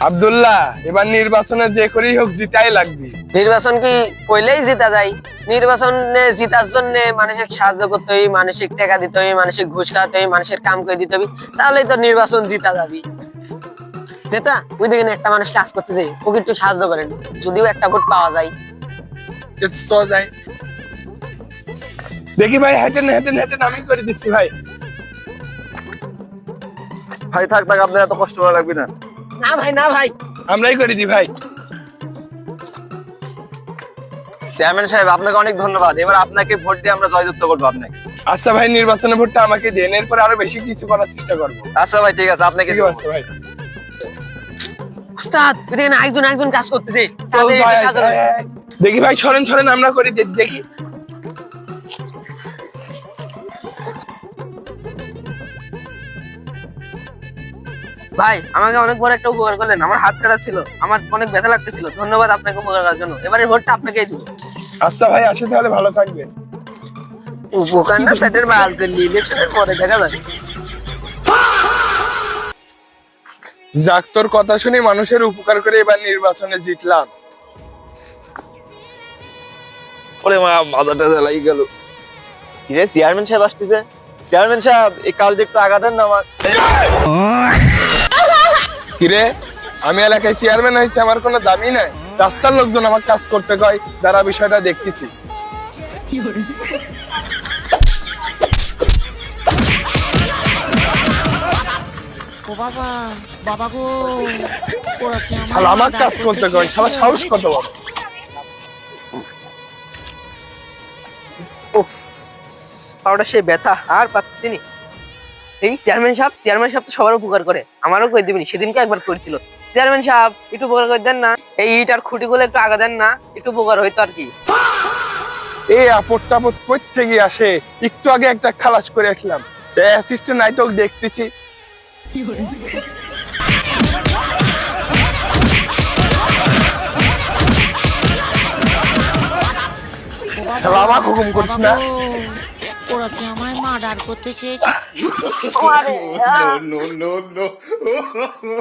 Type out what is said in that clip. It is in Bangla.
আব্দুল্লাহ, এবার নির্বাচনে যে করেই হোক জিতাই লাগবে। নির্বাচন কি কইলেই জিতা যায়? নির্বাচনে জিতার জন্য মানুষের সাহায্য করতে হবে, মানসিক টাকা দিতে হবে, মানসিক ঘুষ খাওয়াতে হবে, মানুষের কাম করে দিতে হবে, তাহলেই তো নির্বাচন জিতা যাবে। নেতা ওই দেখেন একটা মানুষ কাজ করতে যায়, ওকে একটু সাহায্য করেন, যদিও একটা ভোট পাওয়া যায়। যায় দেখি ভাই, হেঁটেন হেঁটেন হেঁটেন, আমি করে দিচ্ছি ভাই। ভাই থাক থাক, আপনার এত কষ্ট করা লাগবে না। না ভাই, না ভাই, আমরাই করে দিই ভাই। চেয়ারম্যান সাহেব, আপনাকে অনেক ধন্যবাদ। এবার আপনাকে ভোট দিয়ে আমরা জয়যুক্ত করবো আপনাকে। আচ্ছা ভাই, নির্বাচনের ভোটটা আমাকে দেন, এরপর আরো বেশি কিছু করার চেষ্টা করবো। আচ্ছা ভাই, ঠিক আছে, আপনাকে ঠিক দেবো। আছে ভাই। উস্তাদ ওই দেখেন একজন একজন কাজ করতেছে, চল তাদের ভাই, একটু সাহায্য করেন। দেখি ভাই, সরেন সরেন, আমরা করি দেখি। ভাই আমাকে অনেক বড় একটা উপকার করলেন, আমার হাত কাটা ছিল, আমার অনেক ব্যথা লাগতেছিল, ধন্যবাদ আপনাকে উপকার করার জন্য। এবারে ভোটটা আপনাকেই দিব। আচ্ছা ভাই, আসি তাহলে, ভালো থাকবেন। উপকার না সেটের মাল করলি, ইলেকশনের পরে দেখা যাবে। যাক, তোর কথা শুনে মানুষের উপকার করে এবার নির্বাচনে জিতলাম। ওরে মা, মাথাটা জ্বালাই গেল। কি রে, চেয়ারম্যান সাহেব আসতেছে। চেয়ারম্যান সাহেব, এই কালটা একটু আগা দেন না আমার। কিরে, আমি এলাকায় চেয়ারম্যান হয়েছে, আমার কোনো দাবি নাই? রাস্তার লোকজন আমার কাজ করতে কয়, যারা বিষয়টা দেখতেছি। বাবা, বাবা গো, ওরা কি শালা আমার কাজ করতে কয়, শালা সাহস কত বড়! পাউডার সে ব্যথা আর পাচ্ছি নি। এই চেয়ারম্যান সাহেব তো সবার উপকার করে, আমারও করে দিবেনি, সেদিনকে একবার করেছিল। চেয়ারম্যান সাহেব একটু উপকার করে দেন না, এই ইট আর খুঁটিগুলো একটু আগা দেন না, একটু উপকার হইতো আর কি। এই আপদ টাপদ করতে গিয়ে আসে, একটু আগে একটা খালাস করে আসলাম, অ্যাসিস্ট্যান্ট নাই তো দেখতেছি। শালা আমাকে হুকুম করছিস না? ওরা কি আমায় মার্ডার করতে চেয়েছে? No, no, no, no.